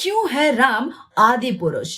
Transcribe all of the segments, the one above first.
क्यों है राम आदि पुरुष?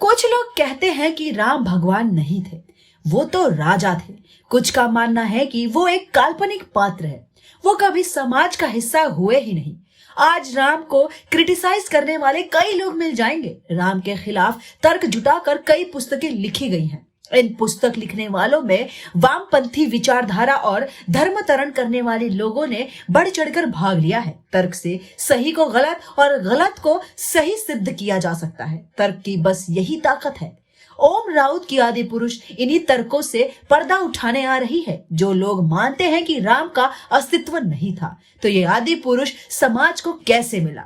कुछ लोग कहते हैं कि राम भगवान नहीं थे, वो तो राजा थे। कुछ का मानना है कि वो एक काल्पनिक पात्र है, वो कभी समाज का हिस्सा हुए ही नहीं। आज राम को क्रिटिसाइज करने वाले कई लोग मिल जाएंगे। राम के खिलाफ तर्क जुटाकर कई पुस्तकें लिखी गई हैं। इन पुस्तक लिखने वालों में वामपंथी विचारधारा और धर्मांतरण करने वाले लोगों ने बढ़ चढ़कर भाग लिया है। तर्क से सही को गलत और गलत को सही सिद्ध किया जा सकता है। तर्क की बस यही ताकत है। ओम राउत की आदि पुरुष इन्हीं तर्कों से पर्दा उठाने आ रही है। जो लोग मानते हैं कि राम का अस्तित्व नहीं था, तो ये आदि पुरुष समाज को कैसे मिला?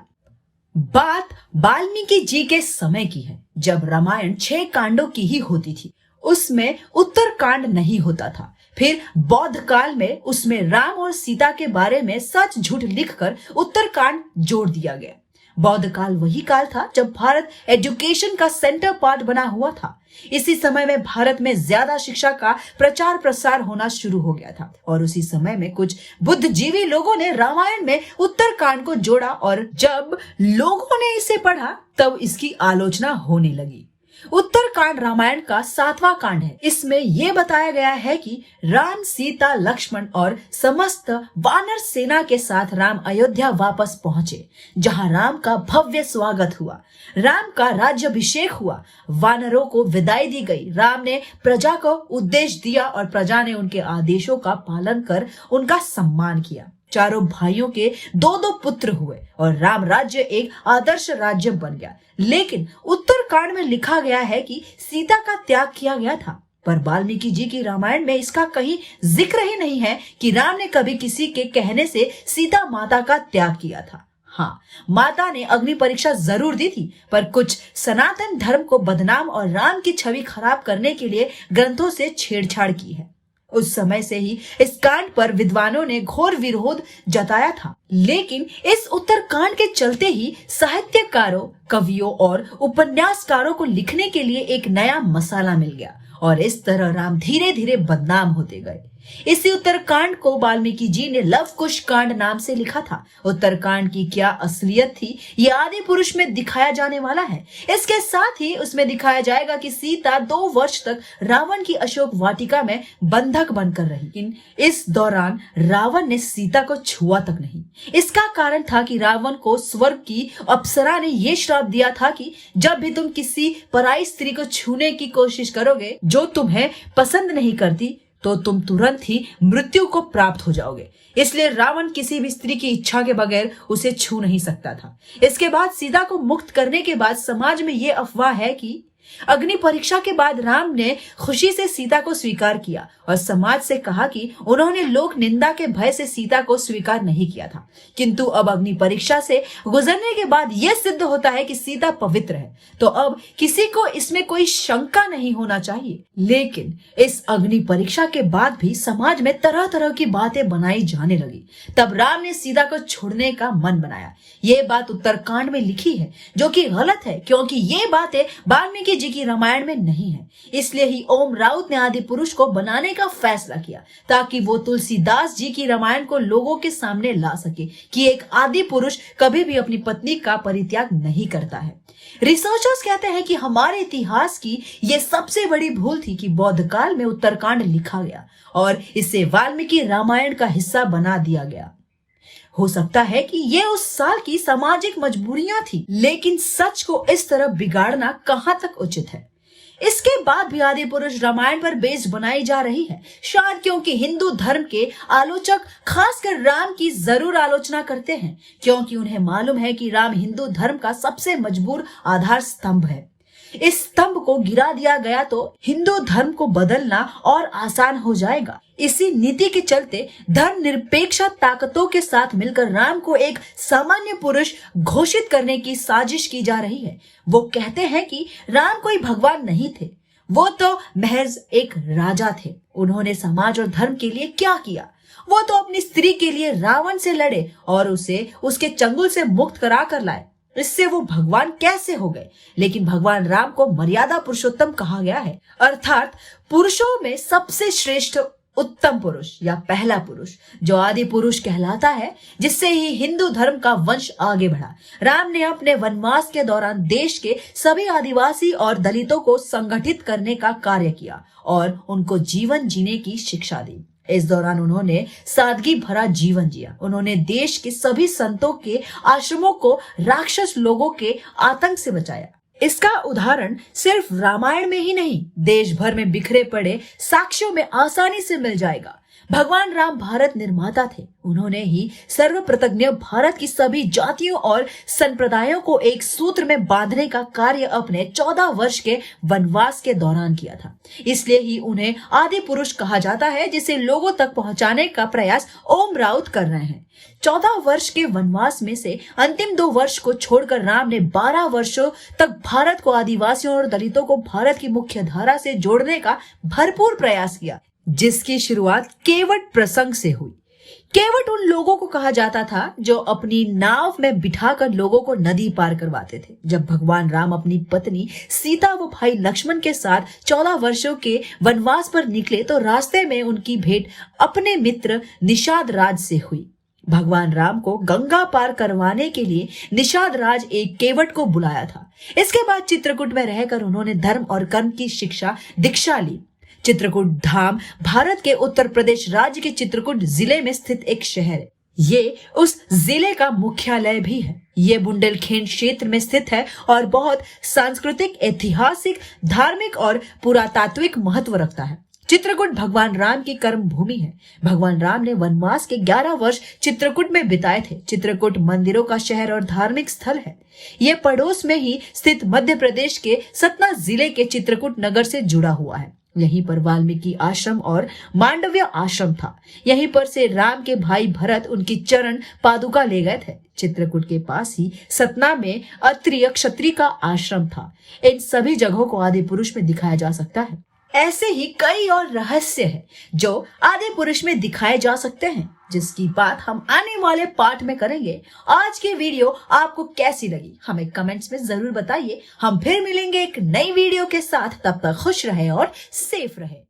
बात वाल्मीकि जी के समय की है, जब रामायण 6 कांडों की ही होती थी। उसमें उत्तर कांड नहीं होता था। फिर बौद्ध काल में उसमें राम और सीता के बारे में सच झूठ लिखकर उत्तर कांड जोड़ दिया गया। बौद्ध काल वही काल था जब भारत एजुकेशन का सेंटर पार्ट बना हुआ था। इसी समय में भारत में ज्यादा शिक्षा का प्रचार प्रसार होना शुरू हो गया था और उसी समय में कुछ बुद्धिजीवी लोगों ने रामायण में उत्तरकांड को जोड़ा और जब लोगों ने इसे पढ़ा तब इसकी आलोचना होने लगी। उत्तरकांड रामायण का 7वां कांड है। इसमें यह बताया गया है कि राम, सीता, लक्ष्मण और समस्त वानर सेना के साथ राम अयोध्या वापस पहुंचे, जहां राम का भव्य स्वागत हुआ। राम का राज्याभिषेक हुआ, वानरों को विदाई दी गई। राम ने प्रजा को उपदेश दिया और प्रजा ने उनके आदेशों का पालन कर उनका सम्मान किया। चारों भाइयों के 2-2 पुत्र हुए और राम राज्य एक आदर्श राज्य बन गया। लेकिन उत्तरकांड में लिखा गया है कि सीता का त्याग किया गया था, पर वाल्मीकि जी की रामायण में इसका कहीं जिक्र ही नहीं है कि राम ने कभी किसी के कहने से सीता माता का त्याग किया था। हाँ, माता ने अग्नि परीक्षा जरूर दी थी, पर कुछ सनातन धर्म को बदनाम और राम की छवि खराब करने के लिए ग्रंथों से छेड़छाड़ की है। उस समय से ही इस कांड पर विद्वानों ने घोर विरोध जताया था। लेकिन इस उत्तरकांड के चलते ही साहित्यकारों, कवियों और उपन्यासकारों को लिखने के लिए एक नया मसाला मिल गया और इस तरह राम धीरे धीरे बदनाम होते गए। इसी उत्तरकांड को वाल्मीकि जी ने लव कुश कांड नाम से लिखा था। उत्तरकांड की क्या असलियत थी, ये आदि पुरुष में दिखाया जाने वाला है। इसके साथ ही उसमें दिखाया जाएगा कि सीता 2 वर्ष तक रावण की अशोक वाटिका में बंधक बनकर रही, लेकिन इस दौरान रावण ने सीता को छुआ तक नहीं। इसका कारण था कि रावण को स्वर्ग की अप्सरा ने यह श्राप दिया था कि जब भी तुम किसी पराई स्त्री को छूने की कोशिश करोगे जो तुम्हें पसंद नहीं करती, तो तुम तुरंत ही मृत्यु को प्राप्त हो जाओगे। इसलिए रावण किसी भी स्त्री की इच्छा के बगैर उसे छू नहीं सकता था। इसके बाद सीता को मुक्त करने के बाद समाज में यह अफवाह है कि अग्नि परीक्षा के बाद राम ने खुशी से सीता को स्वीकार किया और समाज से कहा कि उन्होंने लोक निंदा के भय से सीता को स्वीकार नहीं किया था। किंतु अब अग्नि परीक्षा से गुजरने के बाद यह सिद्ध होता है कि सीता पवित्र है, तो अब किसी को इसमें कोई शंका नहीं होना चाहिए। लेकिन इस अग्नि परीक्षा के बाद भी समाज में तरह तरह की बातें बनाई जाने लगी। तब राम ने सीता को छोड़ने का मन बनाया। ये बात उत्तरकांड में लिखी है, जो कि गलत है, क्योंकि ये बातें वाल्मीकि जी की रामायण में नहीं है। इसलिए ही ओम राउत ने आदि पुरुष को बनाने का फैसला किया, ताकि वो तुलसीदास जी की रामायण को लोगों के सामने ला सके कि एक आदि पुरुष कभी भी अपनी पत्नी का परित्याग नहीं करता है। रिसर्चर्स कहते हैं कि हमारे इतिहास की यह सबसे बड़ी भूल थी कि बौद्ध काल में उत्तरकांड लिखा गया और इसे वाल्मीकि रामायण का हिस्सा बना दिया गया। हो सकता है कि ये उस साल की सामाजिक मजबूरियां थी, लेकिन सच को इस तरह बिगाड़ना कहां तक उचित है? इसके बाद भी आदि पुरुष रामायण पर बेस्ड बनाई जा रही है, शायद क्योंकि हिंदू धर्म के आलोचक खासकर राम की जरूर आलोचना करते हैं, क्योंकि उन्हें मालूम है कि राम हिंदू धर्म का सबसे मजबूत आधार स्तंभ है। इस स्तंभ को गिरा दिया गया तो हिंदू धर्म को बदलना और आसान हो जाएगा। इसी नीति के चलते धर्मनिरपेक्ष ताकतों के साथ मिलकर राम को एक सामान्य पुरुष घोषित करने की साजिश की जा रही है। वो कहते हैं कि राम कोई भगवान नहीं थे, वो तो महज एक राजा थे। उन्होंने समाज और धर्म के लिए क्या किया? वो तो अपनी स्त्री के लिए रावण से लड़े और उसे उसके चंगुल से मुक्त करा कर लाए। इससे वो भगवान कैसे हो गए? लेकिन भगवान राम को मर्यादा पुरुषोत्तम कहा गया है, अर्थात पुरुषों में सबसे श्रेष्ठ उत्तम पुरुष या पहला पुरुष जो आदि पुरुष कहलाता है, जिससे ही हिंदू धर्म का वंश आगे बढ़ा। राम ने अपने वनवास के दौरान देश के सभी आदिवासी और दलितों को संगठित करने का कार्य किया और उनको जीवन जीने की शिक्षा दी। इस दौरान उन्होंने सादगी भरा जीवन जिया। उन्होंने देश के सभी संतों के आश्रमों को राक्षस लोगों के आतंक से बचाया। इसका उदाहरण सिर्फ रामायण में ही नहीं, देश भर में बिखरे पड़े साक्ष्यों में आसानी से मिल जाएगा। भगवान राम भारत निर्माता थे। उन्होंने ही सर्वप्रतज्ञ भारत की सभी जातियों और संप्रदायों को एक सूत्र में बांधने का कार्य अपने 14 वर्ष के वनवास के दौरान किया था। इसलिए ही उन्हें आदि पुरुष कहा जाता है, जिसे लोगों तक पहुंचाने का प्रयास ओम राउत कर रहे हैं। 14 वर्ष के वनवास में से अंतिम 2 वर्ष को छोड़कर राम ने 12 वर्षों तक भारत को आदिवासियों और दलितों को भारत की मुख्य धारा से जोड़ने का भरपूर प्रयास किया, जिसकी शुरुआत केवट प्रसंग से हुई। केवट उन लोगों को कहा जाता था जो अपनी नाव में बिठाकर लोगों को नदी पार करवाते थे। जब भगवान राम अपनी पत्नी सीता व भाई लक्ष्मण के साथ 14 वर्षों के वनवास पर निकले तो रास्ते में उनकी भेंट अपने मित्र निषाद राज से हुई। भगवान राम को गंगा पार करवाने के लिए निषाद राज एक केवट को बुलाया था। इसके बाद चित्रकूट में रहकर उन्होंने धर्म और कर्म की दीक्षा ली। चित्रकूट धाम भारत के उत्तर प्रदेश राज्य के चित्रकूट जिले में स्थित एक शहर है। ये उस जिले का मुख्यालय भी है। ये बुंदेलखंड क्षेत्र में स्थित है और बहुत सांस्कृतिक, ऐतिहासिक, धार्मिक और पुरातात्विक महत्व रखता है। चित्रकूट भगवान राम की कर्म भूमि है। भगवान राम ने वनवास के 11 वर्ष चित्रकूट में बिताए थे। चित्रकूट मंदिरों का शहर और धार्मिक स्थल है। ये पड़ोस में ही स्थित मध्य प्रदेश के सतना जिले के चित्रकूट नगर से जुड़ा हुआ है। यहीं पर वाल्मीकि आश्रम और मांडव्य आश्रम था। यहीं पर से राम के भाई भरत उनकी चरण पादुका ले गए थे। चित्रकूट के पास ही सतना में अत्रिय क्षत्रिय का आश्रम था। इन सभी जगहों को आदि पुरुष में दिखाया जा सकता है। ऐसे ही कई और रहस्य हैं जो आदि पुरुष में दिखाए जा सकते हैं, जिसकी बात हम आने वाले पार्ट में करेंगे। आज की वीडियो आपको कैसी लगी हमें कमेंट्स में जरूर बताइए। हम फिर मिलेंगे एक नई वीडियो के साथ। तब तक खुश रहे और सेफ रहे।